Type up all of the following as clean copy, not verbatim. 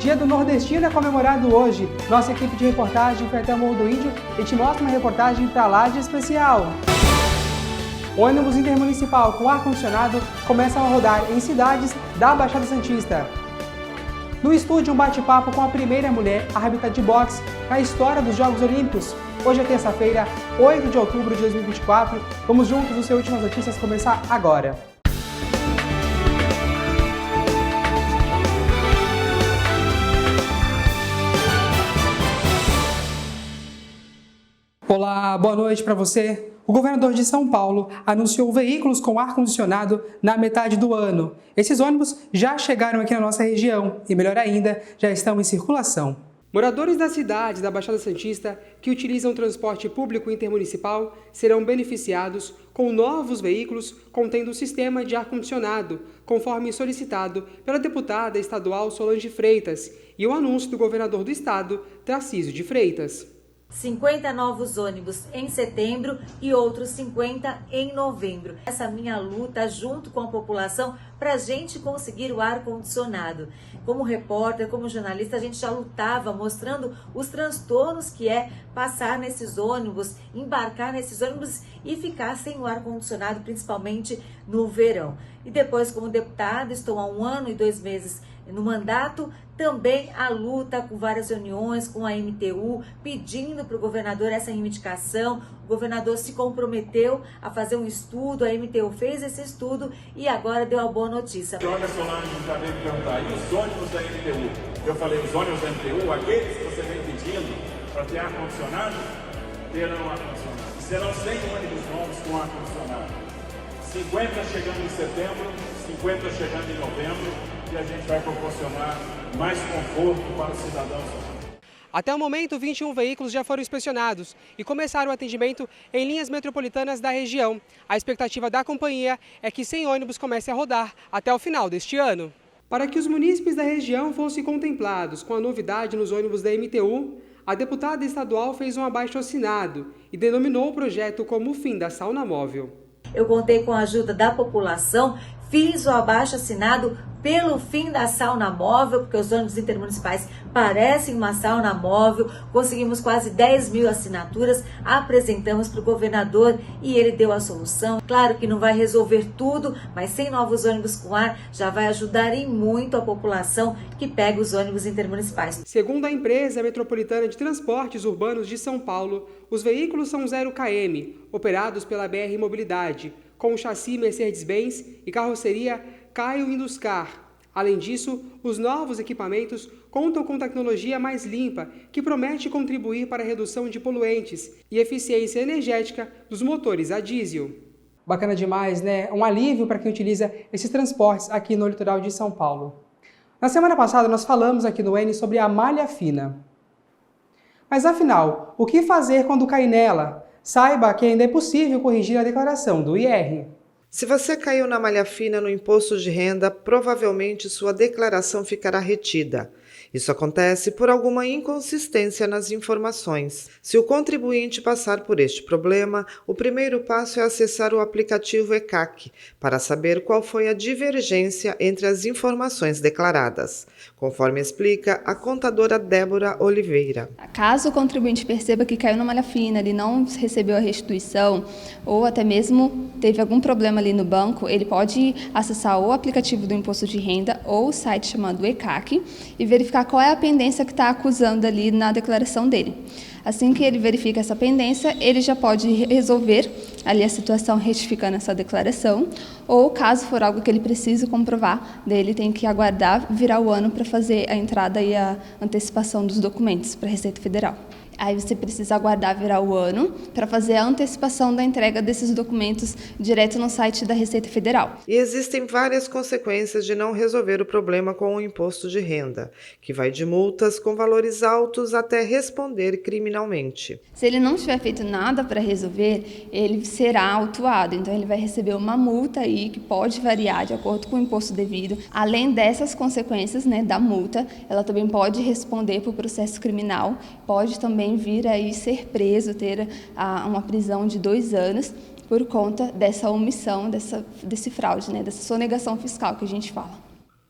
Dia do Nordestino é comemorado hoje. Nossa equipe de reportagem foi até o Morro do Índio e te mostra uma reportagem para lá de especial. O ônibus intermunicipal com ar-condicionado começa a rodar em cidades da Baixada Santista. No estúdio, um bate-papo com a primeira mulher árbitra de boxe na história dos Jogos Olímpicos. Hoje é terça-feira, 8 de outubro de 2024. Vamos juntos, o seu Últimas Notícias começar agora. Olá, boa noite para você. O governador de São Paulo anunciou veículos com ar-condicionado na metade do ano. Esses ônibus já chegaram aqui na nossa região e, melhor ainda, já estão em circulação. Moradores das cidades da Baixada Santista que utilizam transporte público intermunicipal serão beneficiados com novos veículos contendo sistema de ar-condicionado, conforme solicitado pela deputada estadual Solange Freitas e o anúncio do governador do estado, Tarcísio de Freitas. 50 novos ônibus em setembro e outros 50 em novembro. Essa minha luta junto com a população para a gente conseguir o ar-condicionado. Como repórter, como jornalista, a gente já lutava mostrando os transtornos que é passar nesses ônibus, embarcar nesses ônibus e ficar sem o ar-condicionado, principalmente no verão. E depois, como deputada, estou há 1 ano e 2 meses no mandato, também a luta com várias reuniões com a MTU, pedindo para o governador essa reivindicação. O governador se comprometeu a fazer um estudo, a MTU fez esse estudo e agora deu a boa notícia. Olha, Solange, já veio me perguntar, e os ônibus da MTU? Eu falei, os ônibus da MTU, aqueles que você vem pedindo para ter ar-condicionado, terão ar-condicionado. Serão 100 ônibus novos com ar-condicionado. 50 chegando em setembro, 50 chegando em novembro, e a gente vai proporcionar mais conforto para os cidadãos. Até o momento, 21 veículos já foram inspecionados e começaram o atendimento em linhas metropolitanas da região. A expectativa da companhia é que 100 ônibus comecem a rodar até o final deste ano. Para que os munícipes da região fossem contemplados com a novidade nos ônibus da MTU, a deputada estadual fez um abaixo-assinado e denominou o projeto como o fim da sauna móvel. Eu contei com a ajuda da população, fiz o abaixo-assinado pelo fim da sauna móvel, porque os ônibus intermunicipais parecem uma sauna móvel. Conseguimos quase 10 mil assinaturas, apresentamos para o governador e ele deu a solução. Claro que não vai resolver tudo, mas 100 novos ônibus com ar já vai ajudar em muito a população que pega os ônibus intermunicipais. Segundo a empresa metropolitana de transportes urbanos de São Paulo, os veículos são 0 km, operados pela BR Mobilidade, com chassi Mercedes-Benz e carroceria Caio Induscar. Além disso, os novos equipamentos contam com tecnologia mais limpa, que promete contribuir para a redução de poluentes e eficiência energética dos motores a diesel. Bacana demais, né? Um alívio para quem utiliza esses transportes aqui no litoral de São Paulo. Na semana passada, nós falamos aqui no N sobre a malha fina. Mas afinal, o que fazer quando cair nela? Saiba que ainda é possível corrigir a declaração do IR. Se você caiu na malha fina no imposto de renda, provavelmente sua declaração ficará retida. Isso acontece por alguma inconsistência nas informações. Se o contribuinte passar por este problema, o primeiro passo é acessar o aplicativo ECAC para saber qual foi a divergência entre as informações declaradas, conforme explica a contadora Débora Oliveira. Caso o contribuinte perceba que caiu na malha fina, ele não recebeu a restituição ou até mesmo teve algum problema ali no banco, ele pode acessar o aplicativo do imposto de renda ou o site chamado ECAC e verificar qual é a pendência que está acusando ali na declaração dele. Assim que ele verifica essa pendência, ele já pode resolver ali a situação retificando essa declaração, ou caso for algo que ele precise comprovar, daí ele tem que aguardar virar o ano para fazer a entrada e a antecipação dos documentos para a Receita Federal. Aí você precisa aguardar virar o ano para fazer a antecipação da entrega desses documentos direto no site da Receita Federal. E existem várias consequências de não resolver o problema com o imposto de renda, que vai de multas com valores altos até responder criminalmente. Se ele não tiver feito nada para resolver, ele será autuado. Então ele vai receber uma multa aí que pode variar de acordo com o imposto devido. Além dessas consequências, né, da multa, ela também pode responder por processo criminal, pode também vir aí ser preso, ter uma prisão de 2 anos por conta dessa omissão, desse fraude, né, dessa sonegação fiscal que a gente fala.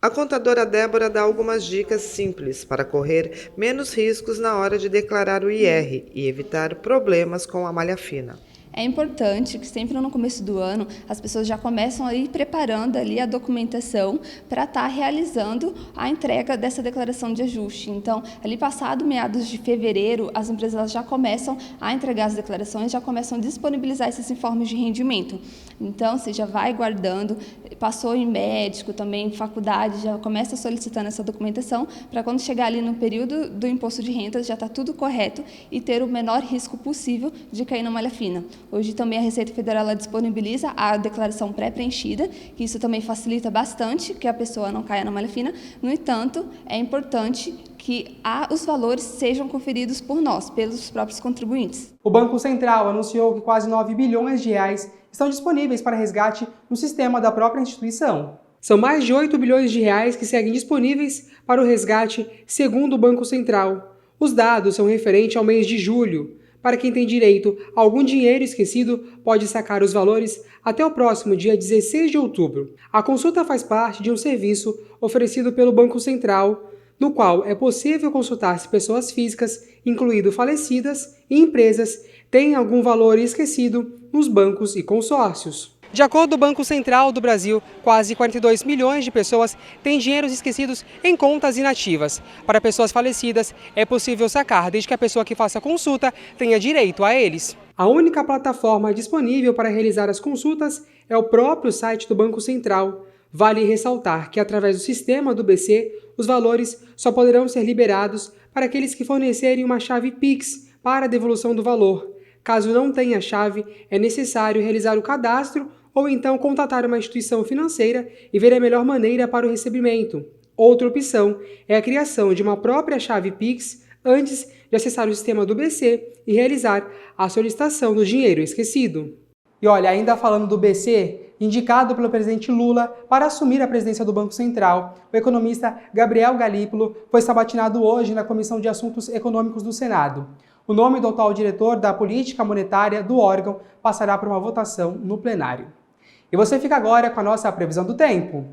A contadora Débora dá algumas dicas simples para correr menos riscos na hora de declarar o IR e evitar problemas com a malha fina. É importante que sempre no começo do ano as pessoas já começam a ir preparando ali a documentação para estar realizando a entrega dessa declaração de ajuste. Então, ali passado meados de fevereiro, as empresas já começam a entregar as declarações, já começam a disponibilizar esses informes de rendimento. Então, você já vai guardando, passou em médico, também em faculdade, já começa solicitando essa documentação para quando chegar ali no período do imposto de renda já está tudo correto e ter o menor risco possível de cair na malha fina. Hoje também a Receita Federal ela disponibiliza a declaração pré-preenchida, que isso também facilita bastante que a pessoa não caia na malha fina. No entanto, é importante que os valores sejam conferidos por nós, pelos próprios contribuintes. O Banco Central anunciou que quase 9 bilhões de reais estão disponíveis para resgate no sistema da própria instituição. São mais de 8 bilhões de reais que seguem disponíveis para o resgate, segundo o Banco Central. Os dados são referentes ao mês de julho. Para quem tem direito a algum dinheiro esquecido, pode sacar os valores até o próximo dia 16 de outubro. A consulta faz parte de um serviço oferecido pelo Banco Central, no qual é possível consultar se pessoas físicas, incluindo falecidas, e empresas têm algum valor esquecido nos bancos e consórcios. De acordo com o Banco Central do Brasil, quase 42 milhões de pessoas têm dinheiros esquecidos em contas inativas. Para pessoas falecidas, é possível sacar desde que a pessoa que faça a consulta tenha direito a eles. A única plataforma disponível para realizar as consultas é o próprio site do Banco Central. Vale ressaltar que, através do sistema do BC, os valores só poderão ser liberados para aqueles que fornecerem uma chave Pix para a devolução do valor. Caso não tenha chave, é necessário realizar o cadastro ou então contatar uma instituição financeira e ver a melhor maneira para o recebimento. Outra opção é a criação de uma própria chave Pix antes de acessar o sistema do BC e realizar a solicitação do dinheiro esquecido. E olha, ainda falando do BC, indicado pelo presidente Lula para assumir a presidência do Banco Central, o economista Gabriel Galípolo foi sabatinado hoje na Comissão de Assuntos Econômicos do Senado. O nome do atual diretor da política monetária do órgão passará por uma votação no plenário. E você fica agora com a nossa previsão do tempo.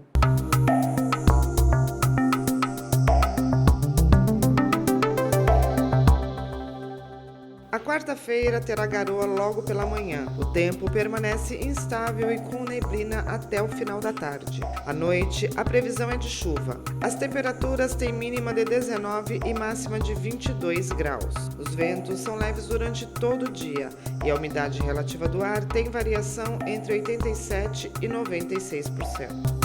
A quarta-feira terá garoa logo pela manhã. O tempo permanece instável e com neblina até o final da tarde. À noite, a previsão é de chuva. As temperaturas têm mínima de 19 e máxima de 22 graus. Os ventos são leves durante todo o dia e a umidade relativa do ar tem variação entre 87% e 96%.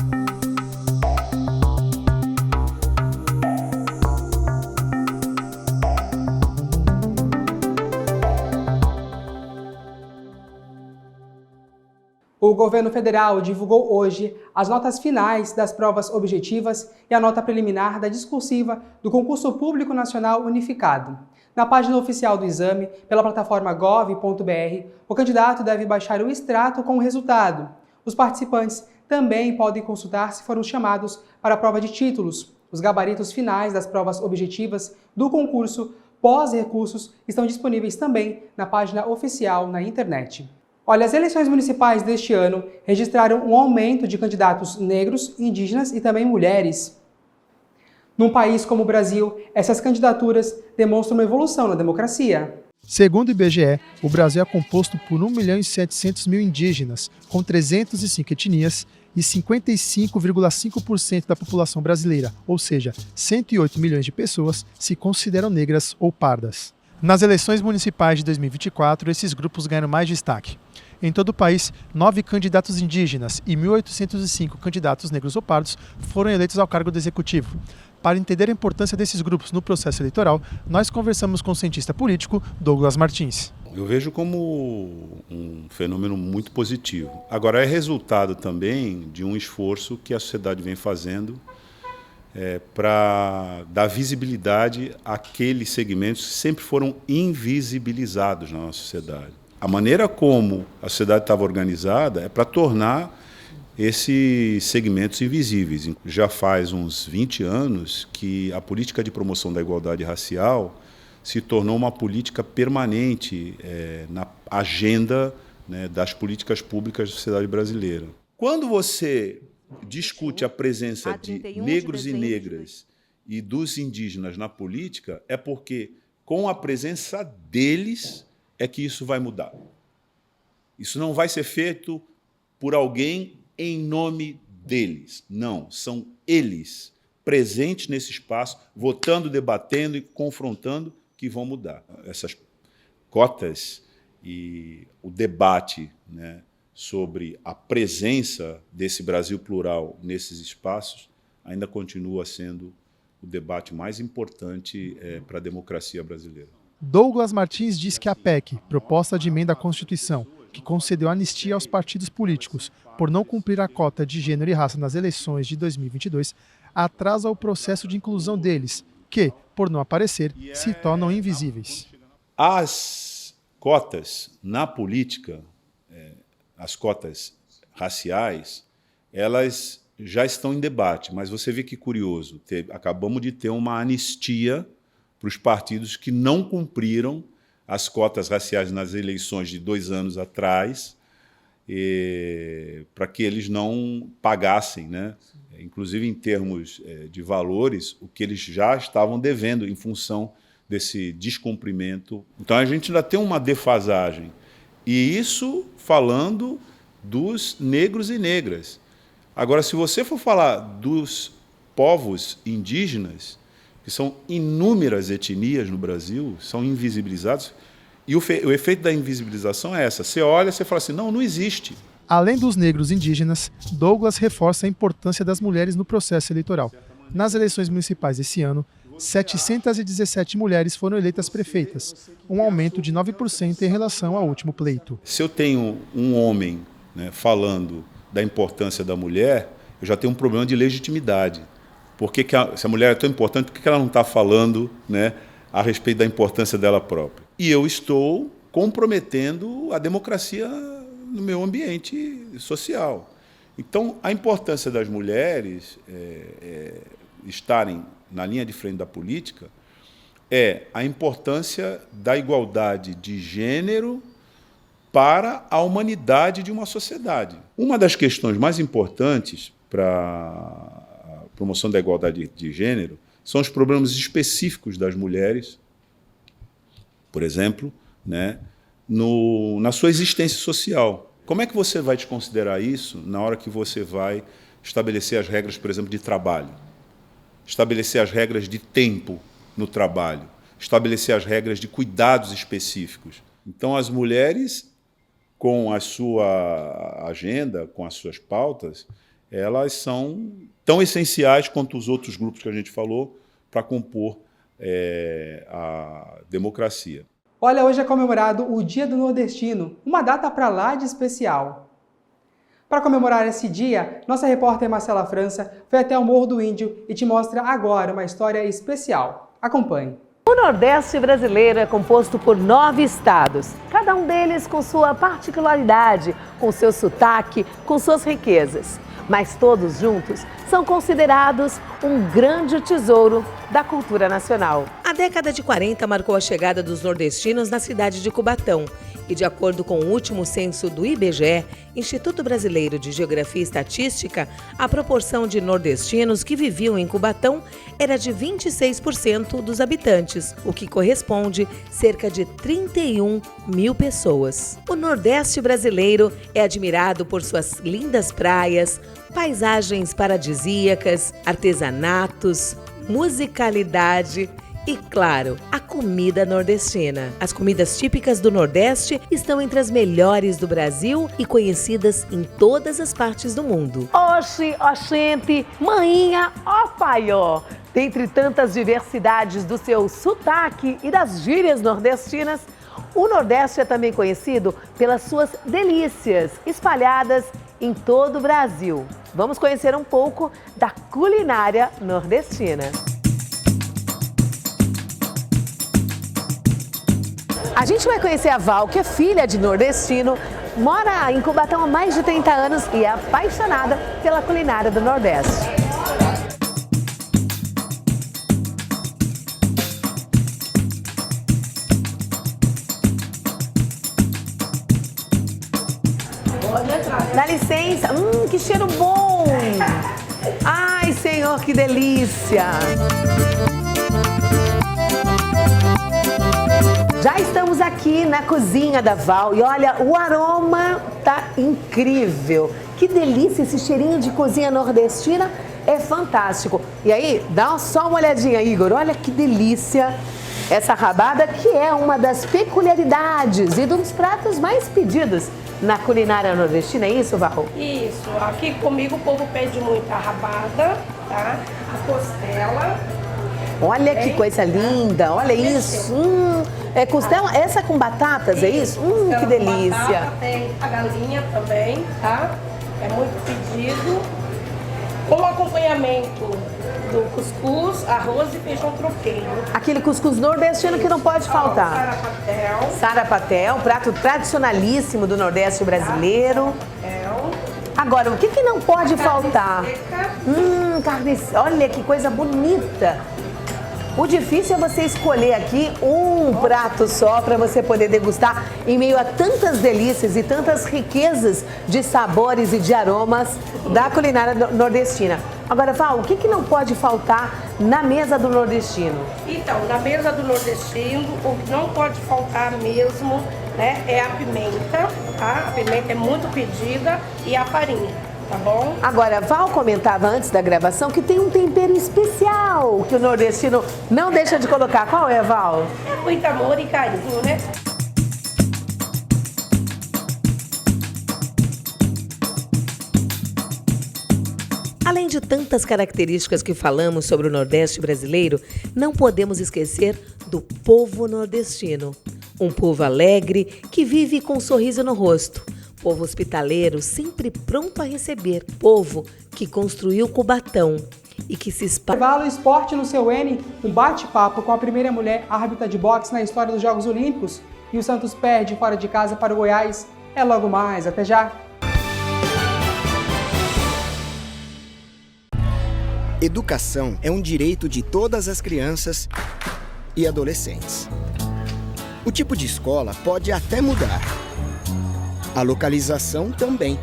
O governo federal divulgou hoje as notas finais das provas objetivas e a nota preliminar da discursiva do Concurso Público Nacional Unificado. Na página oficial do exame, pela plataforma gov.br, o candidato deve baixar o extrato com o resultado. Os participantes também podem consultar se foram chamados para a prova de títulos. Os gabaritos finais das provas objetivas do concurso pós-recursos estão disponíveis também na página oficial na internet. Olha, as eleições municipais deste ano registraram um aumento de candidatos negros, indígenas e também mulheres. Num país como o Brasil, essas candidaturas demonstram uma evolução na democracia. Segundo o IBGE, o Brasil é composto por 1.700.000 indígenas, com 305 etnias e 55,5% da população brasileira, ou seja, 108 milhões de pessoas se consideram negras ou pardas. Nas eleições municipais de 2024, esses grupos ganharam mais destaque. Em todo o país, 9 candidatos indígenas e 1.805 candidatos negros ou pardos foram eleitos ao cargo do Executivo. Para entender a importância desses grupos no processo eleitoral, nós conversamos com o cientista político Douglas Martins. Eu vejo como um fenômeno muito positivo. Agora, é resultado também de um esforço que a sociedade vem fazendo para dar visibilidade àqueles segmentos que sempre foram invisibilizados na nossa sociedade. A maneira como a sociedade estava organizada é para tornar esses segmentos invisíveis. Já faz uns 20 anos que a política de promoção da igualdade racial se tornou uma política permanente na agenda das políticas públicas da sociedade brasileira. Quando você discute a presença de negros e negras e dos indígenas na política é porque, com a presença deles, é que isso vai mudar. Isso não vai ser feito por alguém em nome deles. Não, são eles, presentes nesse espaço, votando, debatendo e confrontando, que vão mudar. Essas cotas e o debate, né, sobre a presença desse Brasil plural nesses espaços ainda continua sendo o debate mais importante para a democracia brasileira. Douglas Martins diz que a PEC, proposta de emenda à Constituição, que concedeu anistia aos partidos políticos por não cumprir a cota de gênero e raça nas eleições de 2022, atrasa o processo de inclusão deles, que, por não aparecer, se tornam invisíveis. As cotas na política, as cotas raciais, elas já estão em debate, mas você vê que curioso, acabamos de ter uma anistia para os partidos que não cumpriram as cotas raciais nas eleições de 2 anos atrás, para que eles não pagassem, né? Inclusive em termos de valores, o que eles já estavam devendo em função desse descumprimento. Então a gente ainda tem uma defasagem. E isso falando dos negros e negras. Agora, se você for falar dos povos indígenas, que são inúmeras etnias no Brasil, são invisibilizados, e o efeito da invisibilização é essa. Você olha e fala assim, não existe. Além dos negros indígenas, Douglas reforça a importância das mulheres no processo eleitoral. Nas eleições municipais desse ano, 717 mulheres foram eleitas prefeitas, um aumento de 9% em relação ao último pleito. Se eu tenho um homem, né, falando da importância da mulher, eu já tenho um problema de legitimidade. Se a mulher é tão importante, por que ela não está falando, né, a respeito da importância dela própria? E eu estou comprometendo a democracia no meu ambiente social. Então, a importância das mulheres estarem na linha de frente da política é a importância da igualdade de gênero para a humanidade de uma sociedade. Uma das questões mais importantes para a promoção da igualdade de gênero são os problemas específicos das mulheres, por exemplo, né, na sua existência social. Como é que você vai desconsiderar isso na hora que você vai estabelecer as regras, por exemplo, de trabalho? Estabelecer as regras de tempo no trabalho, estabelecer as regras de cuidados específicos. Então, as mulheres, com a sua agenda, com as suas pautas, elas são tão essenciais quanto os outros grupos que a gente falou para compor a democracia. Olha, hoje é comemorado o Dia do Nordestino, uma data para lá de especial. Para comemorar esse dia, nossa repórter Marcela França foi até o Morro do Índio e te mostra agora uma história especial. Acompanhe. O Nordeste brasileiro é composto por 9 estados, cada um deles com sua particularidade, com seu sotaque, com suas riquezas. Mas todos juntos são considerados um grande tesouro da cultura nacional. A década de 40 marcou a chegada dos nordestinos na cidade de Cubatão. E de acordo com o último censo do IBGE, Instituto Brasileiro de Geografia e Estatística, a proporção de nordestinos que viviam em Cubatão era de 26% dos habitantes, o que corresponde a cerca de 31 mil pessoas. O Nordeste brasileiro é admirado por suas lindas praias, paisagens paradisíacas, artesanatos, musicalidade e, claro, a comida nordestina. As comidas típicas do Nordeste estão entre as melhores do Brasil e conhecidas em todas as partes do mundo. Oxi, oxente, maninha, ó paió! Dentre tantas diversidades do seu sotaque e das gírias nordestinas, o Nordeste é também conhecido pelas suas delícias, espalhadas em todo o Brasil. Vamos conhecer um pouco da culinária nordestina. A gente vai conhecer a Val, que é filha de nordestino, mora em Cubatão há mais de 30 anos e é apaixonada pela culinária do Nordeste. Dá licença. Que cheiro bom. Ai, Senhor, que delícia. Já estamos aqui na cozinha da Val e olha, o aroma tá incrível. Que delícia, esse cheirinho de cozinha nordestina é fantástico. E aí, dá só uma olhadinha, Igor, olha que delícia essa rabada, que é uma das peculiaridades e dos pratos mais pedidos na culinária nordestina, é isso, Val? Isso, aqui comigo o povo pede muito a rabada, tá? A costela. Olha que coisa linda, olha isso. É costela, essa com batatas, é isso? Que delícia. Batata, tem a galinha também, tá? É muito pedido. Com acompanhamento do cuscuz, arroz e feijão tropeiro. Aquele cuscuz nordestino que não pode faltar. Sarapatel. Sarapatel, prato tradicionalíssimo do Nordeste brasileiro. Agora, o que não pode faltar? Carne seca. Olha que coisa bonita. O difícil é você escolher aqui um prato só para você poder degustar em meio a tantas delícias e tantas riquezas de sabores e de aromas da culinária nordestina. Agora, Val, o que não pode faltar na mesa do nordestino? Então, na mesa do nordestino, o que não pode faltar mesmo, né, é a pimenta, tá? A pimenta é muito pedida e a farinha. Tá bom? Agora, Val comentava antes da gravação que tem um tempero especial que o nordestino não deixa de colocar. Qual é, Val? É muito amor e carinho, né? Além de tantas características que falamos sobre o Nordeste brasileiro, não podemos esquecer do povo nordestino. Um povo alegre que vive com um sorriso no rosto. Povo hospitaleiro, sempre pronto a receber. Povo que construiu Cubatão e que se espalha. Intervalo Esporte no seu N, um bate-papo com a primeira mulher árbitra de boxe na história dos Jogos Olímpicos. E o Santos perde fora de casa para o Goiás. É logo mais, até já! Educação é um direito de todas as crianças e adolescentes. O tipo de escola pode até mudar. A localização também.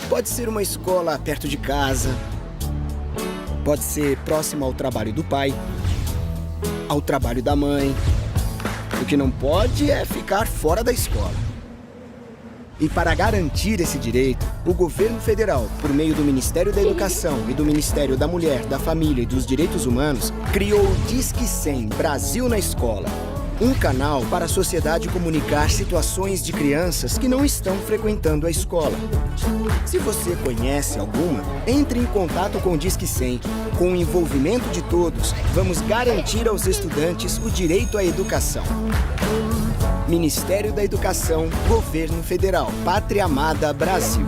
Pode ser uma escola perto de casa, pode ser próxima ao trabalho do pai, ao trabalho da mãe. O que não pode é ficar fora da escola. E para garantir esse direito, o governo federal, por meio do Ministério da Educação e do Ministério da Mulher, da Família e dos Direitos Humanos, criou o Disque 100 Brasil na Escola. Um canal para a sociedade comunicar situações de crianças que não estão frequentando a escola. Se você conhece alguma, entre em contato com o Disque 100. Com o envolvimento de todos, vamos garantir aos estudantes o direito à educação. Ministério da Educação, Governo Federal, Pátria Amada Brasil.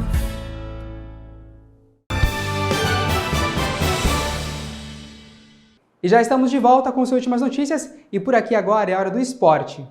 E já estamos de volta com as últimas notícias e por aqui agora é a hora do esporte.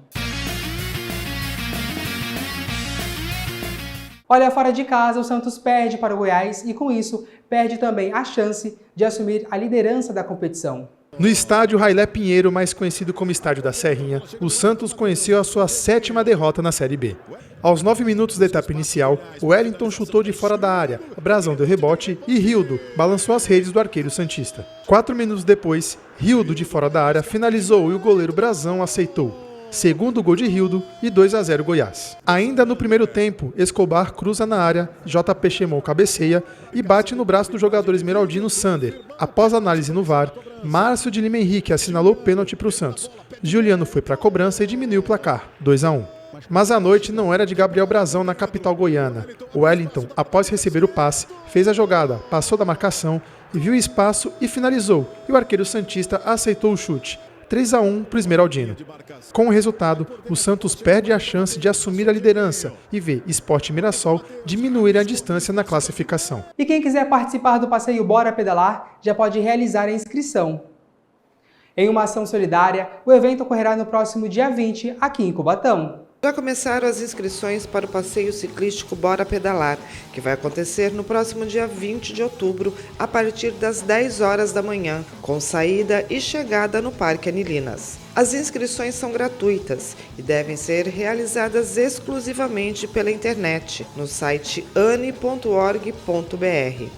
Olha, fora de casa, o Santos perde para o Goiás e com isso perde também a chance de assumir a liderança da competição. No estádio Railé Pinheiro, mais conhecido como Estádio da Serrinha, o Santos conheceu a sua 7ª derrota na Série B. Aos 9 minutos da etapa inicial, o Wellington chutou de fora da área, Brazão deu rebote e Rildo balançou as redes do arqueiro santista. 4 minutos depois, Rildo de fora da área finalizou e o goleiro Brazão aceitou. Segundo gol de Rildo e 2-0 Goiás. Ainda no primeiro tempo, Escobar cruza na área, JP Chemou cabeceia e bate no braço do jogador esmeraldino Sander. Após análise no VAR, Márcio de Lima Henrique assinalou pênalti para o Santos. Juliano foi para a cobrança e diminuiu o placar, 2-1. Mas a noite não era de Gabriel Brazão na capital goiana. O Wellington, após receber o passe, fez a jogada, passou da marcação, viu o espaço e finalizou. E o arqueiro santista aceitou o chute. 3-1 para o Esmeraldino. Com o resultado, o Santos perde a chance de assumir a liderança e vê Sport Mirassol diminuir a distância na classificação. E quem quiser participar do passeio Bora Pedalar já pode realizar a inscrição. Em uma ação solidária, o evento ocorrerá no próximo dia 20 aqui em Cubatão. Já começaram as inscrições para o passeio ciclístico Bora Pedalar, que vai acontecer no próximo dia 20 de outubro, a partir das 10 horas da manhã, com saída e chegada no Parque Anilinas. As inscrições são gratuitas e devem ser realizadas exclusivamente pela internet, no site ane.org.br.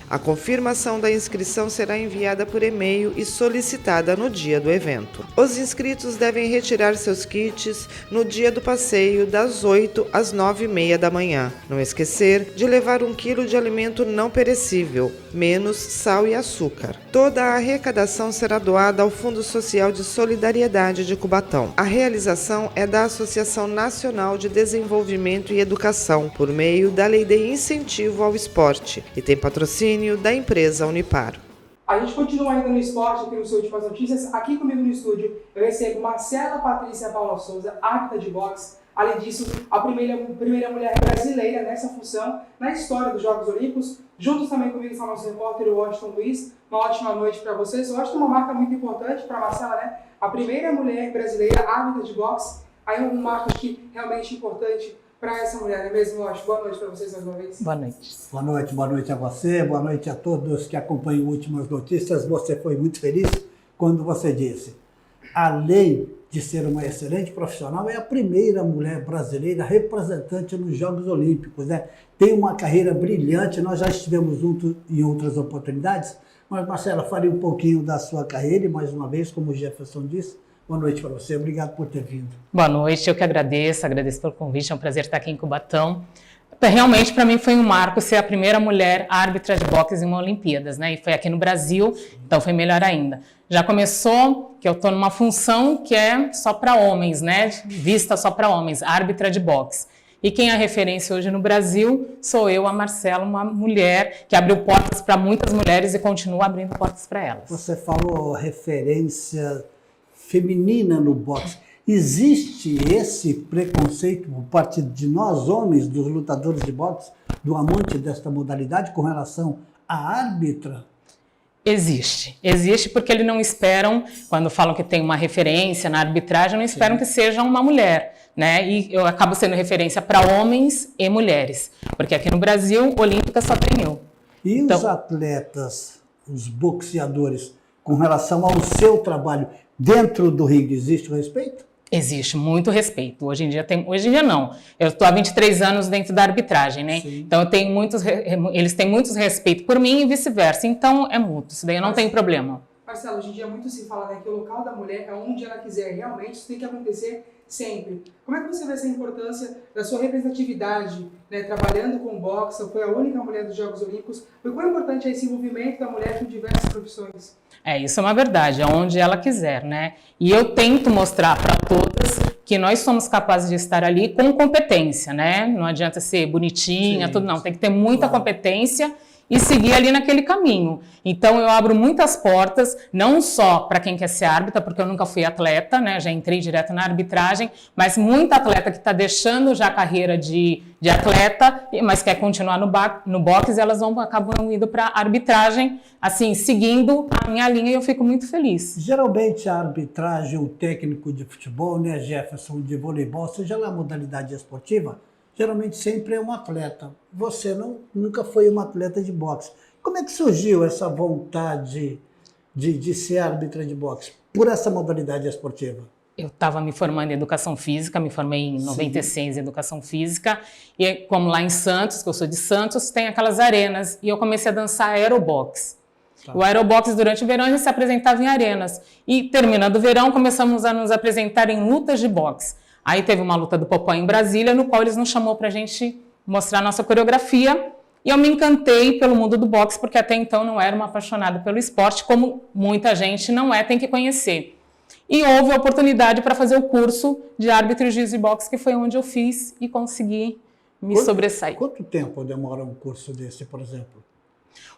A confirmação da inscrição será enviada por e-mail e solicitada no dia do evento. Os inscritos devem retirar seus kits no dia do passeio, das 8 às 9h30 da manhã. Não esquecer de levar 1 quilo de alimento não perecível, menos sal e açúcar. Toda a arrecadação será doada ao Fundo Social de Solidariedade de Cubatão. A realização é da Associação Nacional de Desenvolvimento e Educação, por meio da Lei de Incentivo ao Esporte, e tem patrocínio da empresa Unipar. A gente continua ainda no esporte aqui no Últimas Notícias. Aqui comigo no estúdio eu recebo Marcela Patrícia Paula Souza, árbitra de boxe. Além disso, a primeira mulher brasileira nessa função na história dos Jogos Olímpicos. Juntos também comigo está o nosso repórter Washington Luiz. Uma ótima noite para vocês. Washington é uma marca muito importante para a Marcela, né? A primeira mulher brasileira árbitra de boxe. Aí é uma marca que realmente importante para essa mulher, não é mesmo, Washington? Boa noite para vocês mais uma vez. Boa noite. Boa noite a você, boa noite a todos que acompanham Últimas Notícias. Você foi muito feliz quando você disse: além de ser uma excelente profissional, é a primeira mulher brasileira representante nos Jogos Olímpicos, né? Tem uma carreira brilhante, nós já estivemos juntos em outras oportunidades, mas Marcela, fale um pouquinho da sua carreira e mais uma vez, como o Jefferson disse, boa noite para você, obrigado por ter vindo. Boa noite, eu que agradeço pelo convite, é um prazer estar aqui em Cubatão. Realmente, para mim, foi um marco ser a primeira mulher árbitra de boxe em uma Olimpíadas, né? E foi aqui no Brasil, então foi melhor ainda. Já começou que eu estou numa função que é só para homens, né? Vista só para homens, árbitra de boxe. E quem é a referência hoje no Brasil sou eu, a Marcela, uma mulher que abriu portas para muitas mulheres e continua abrindo portas para elas. Você falou referência feminina no boxe. Existe esse preconceito por parte de nós, homens, dos lutadores de boxe, do amante desta modalidade com relação à árbitra? Existe porque eles não esperam, quando falam que tem uma referência na arbitragem, não esperam que seja uma mulher, né? E eu acabo sendo referência para homens e mulheres, porque aqui no Brasil, olímpica só tem eu. E então, os atletas, os boxeadores, com relação ao seu trabalho dentro do ringue, existe o respeito? Existe muito respeito. Hoje em dia não. Eu estou há 23 anos dentro da arbitragem, né? Sim. Então eu tenho eles têm muito respeito por mim e vice-versa. Então é mútuo. Isso daí eu não tenho problema. Marcelo, hoje em dia muito se fala, né, que o local da mulher é onde ela quiser. Realmente isso tem que acontecer sempre. Como é que você vê essa importância da sua representatividade, né, trabalhando com boxe? Foi a única mulher dos Jogos Olímpicos. O quão importante é esse envolvimento da mulher com diversas profissões? Isso é uma verdade, é onde ela quiser, né? E eu tento mostrar para todas que nós somos capazes de estar ali com competência, né? Não adianta ser bonitinha, sim, tudo não. Tem que ter muita competência e seguir ali naquele caminho. Então eu abro muitas portas, não só para quem quer ser árbitra, porque eu nunca fui atleta, né? Já entrei direto na arbitragem, mas muita atleta que está deixando já a carreira de atleta, mas quer continuar no boxe, elas acabam indo para a arbitragem, assim, seguindo a minha linha, e eu fico muito feliz. Geralmente a arbitragem, o técnico de futebol, né, Jefferson, de voleibol, seja lá a modalidade esportiva, geralmente sempre é um atleta. Você nunca foi uma atleta de boxe. Como é que surgiu essa vontade de ser árbitra de boxe por essa modalidade esportiva? Eu estava me formando em Educação Física, me formei em 96 em Educação Física, e como lá em Santos, que eu sou de Santos, tem aquelas arenas, e eu comecei a dançar aerobox. Tá. O aerobox durante o verão a gente se apresentava em arenas, e terminando o verão começamos a nos apresentar em lutas de boxe. Aí teve uma luta do Popó em Brasília, no qual eles nos chamou para a gente mostrar nossa coreografia, e eu me encantei pelo mundo do boxe, porque até então não era uma apaixonada pelo esporte, como muita gente não é, tem que conhecer. E houve a oportunidade para fazer o curso de árbitro e juiz de boxe, que foi onde eu fiz e consegui me sobressair. Quanto tempo demora um curso desse, por exemplo?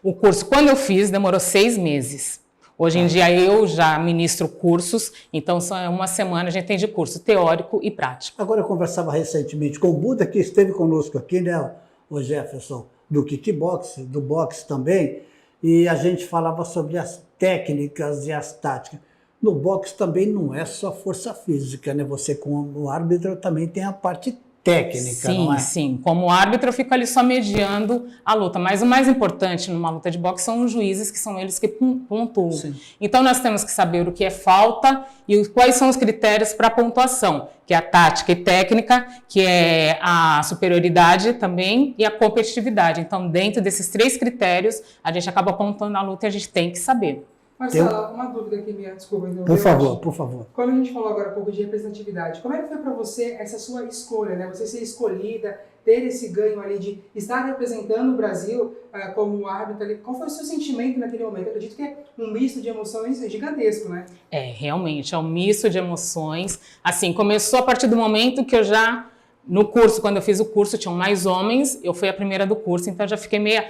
O curso, quando eu fiz, demorou 6 meses. Hoje em dia eu já ministro cursos, então só uma semana a gente tem de curso teórico e prático. Agora eu conversava recentemente com o Buda, que esteve conosco aqui, né, o Jefferson, do kickbox, do boxe também, e a gente falava sobre as técnicas e as táticas. No boxe também não é só força física, né? Você como árbitro também tem a parte técnica, sim, não é? Sim, como árbitro eu fico ali só mediando a luta, mas o mais importante numa luta de boxe são os juízes, que são eles que pontuam. Sim. Então nós temos que saber o que é falta e quais são os critérios para a pontuação, que é a tática e técnica, que é a superioridade também e a competitividade. Então dentro desses 3 critérios a gente acaba pontuando a luta e a gente tem que saber. Marcela, uma dúvida aqui minha, desculpa. Por favor, por favor. Quando a gente falou agora um pouco de representatividade, como é que foi para você essa sua escolha, né? Você ser escolhida, ter esse ganho ali de estar representando o Brasil como árbitro ali. Qual foi o seu sentimento naquele momento? Eu acredito que é um misto de emoções gigantesco, né? É, realmente, é um misto de emoções. Assim, começou a partir do momento que eu já, no curso, quando eu fiz o curso, tinham mais homens, eu fui a primeira do curso, então eu já fiquei meio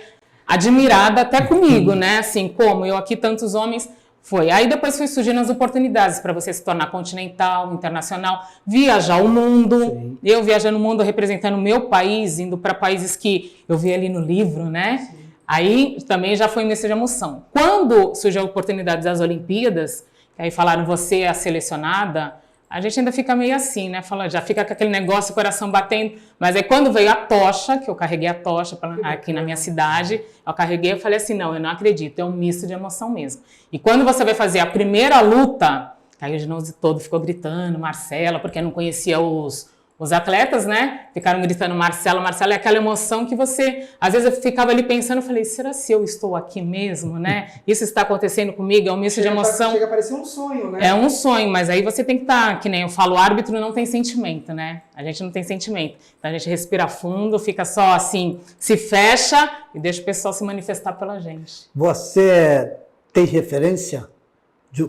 admirada até comigo, né? Assim, como eu aqui, tantos homens, foi. Aí depois foi surgindo as oportunidades para você se tornar continental, internacional, viajar o mundo. Sim. Eu viajando o mundo representando o meu país, indo para países que eu vi ali no livro, né? Sim. Aí também já foi nessa emoção. Quando surgiu a oportunidade das Olimpíadas, que aí falaram, você é a selecionada, a gente ainda fica meio assim, né? Já fica com aquele negócio, o coração batendo. Mas aí quando veio a tocha, que eu carreguei a tocha aqui na minha cidade, eu carreguei e falei assim, não, eu não acredito, é um misto de emoção mesmo. E quando você vai fazer a primeira luta, aí o ginásio todo ficou gritando, Marcela, porque não conhecia os atletas, né? Ficaram gritando Marcela, Marcela, é aquela emoção que você... Às vezes eu ficava ali pensando, eu falei, será se eu estou aqui mesmo, né? Isso está acontecendo comigo, é um misto de emoção. Chega a parecer um sonho, né? É um sonho, mas aí você tem que estar, que nem eu falo, o árbitro não tem sentimento, né? A gente não tem sentimento. Então a gente respira fundo, fica só assim, se fecha e deixa o pessoal se manifestar pela gente. Você tem referência?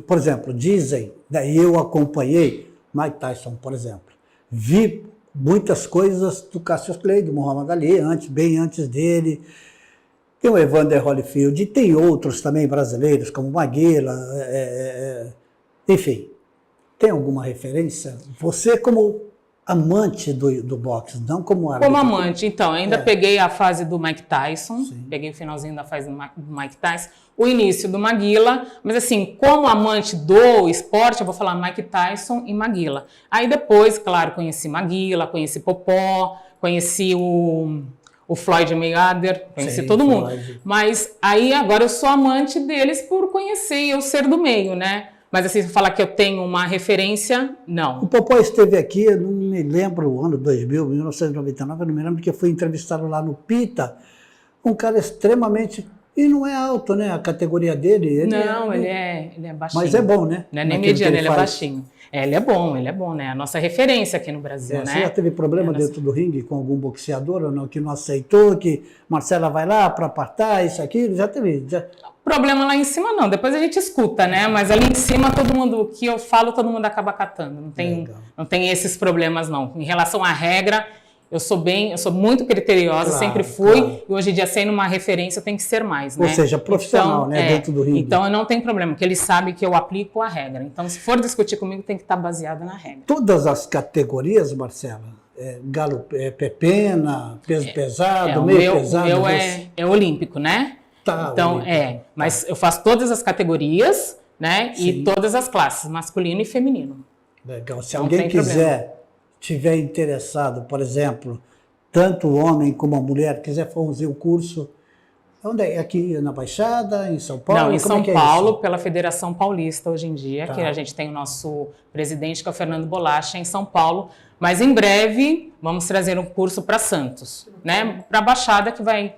Por exemplo, dizem, daí eu acompanhei Mike Tyson, por exemplo. Vi muitas coisas do Cassius Clay, do Muhammad Ali, bem antes dele. Tem o Evander Holyfield, e tem outros também brasileiros, como Maguila, enfim. Tem alguma referência? Você como amante do boxe, não como árbitro. Como amante, então, ainda peguei a fase do Mike Tyson, peguei o finalzinho da fase do Mike Tyson, o início do Maguila, mas assim, como amante do esporte, eu vou falar Mike Tyson e Maguila. Aí depois, claro, conheci Maguila, conheci Popó, conheci o Floyd Mayweather, conheci todo mundo. Mas aí agora eu sou amante deles por conhecer e eu ser do meio, né? Mas assim, falar que eu tenho uma referência, não. O Popó esteve aqui, eu não me lembro o ano 2000, 1999, eu não me lembro que eu fui entrevistado lá no PITA, um cara extremamente... E não é alto, né? A categoria dele... Ele é baixinho. Mas é bom, né? Não é nem mediano, ele é baixinho. Ele é bom, né? A nossa referência aqui no Brasil, né? Você já teve problema dentro do ringue com algum boxeador ou não? Que não aceitou, que Marcela vai lá para apartar, isso aqui? Já teve? Problema lá em cima não, depois a gente escuta, né? Mas ali em cima todo mundo, o que eu falo, todo mundo acaba catando. Não tem esses problemas não. Em relação à regra, eu sou muito criteriosa, sempre fui, e hoje em dia sendo uma referência eu tenho que ser mais, né? Ou seja, profissional, então, né? Dentro do ringue. Então eu não tenho problema, porque ele sabe que eu aplico a regra. Então se for discutir comigo tem que estar baseado na regra. Todas as categorias, Marcela? Galo, pena, peso pesado, meio pesado? O meu é olímpico, né? Tá, então, mas eu faço todas as categorias, né? Sim. E todas as classes, masculino e feminino. Legal. Se alguém tiver interessado, por exemplo, tanto o homem como a mulher, quiser fazer o curso, onde é? Aqui na Baixada, em São Paulo? Não, em São Paulo, pela Federação Paulista hoje em dia, que a gente tem o nosso presidente, que é o Fernando Bolacha, em São Paulo. Mas em breve vamos trazer um curso para Santos, né? Para a Baixada, que vai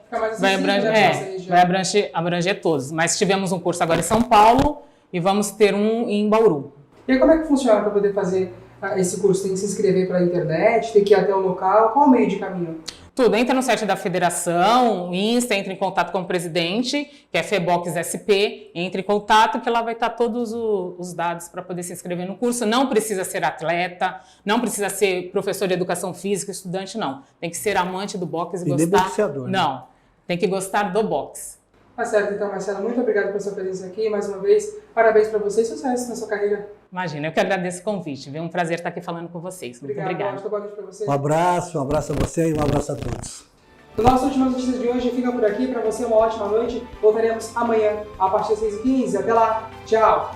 abranger todos. Mas tivemos um curso agora em São Paulo e vamos ter um em Bauru. E aí, como é que funciona para poder fazer esse curso? Tem que se inscrever pela internet, tem que ir até o local? Qual o meio de caminho? Tudo, entra no site da federação, Insta, entra em contato com o presidente, que é FEBOX SP, entra em contato que lá vai estar todos os dados para poder se inscrever no curso. Não precisa ser atleta, não precisa ser professor de educação física, estudante, não. Tem que ser amante do boxe e gostar... boxeador, né? Não, tem que gostar do boxe. Tá certo, então, Marcela, muito obrigada pela sua presença aqui, mais uma vez, parabéns para você e sucesso na sua carreira. Imagina, eu que agradeço o convite, viu? Um prazer estar aqui falando com vocês. Muito obrigada. Boa noite para você. Um abraço a você e um abraço a todos. O nosso Últimas Notícias de hoje fica por aqui, para você uma ótima noite, voltaremos amanhã a partir das 6h15, até lá, tchau!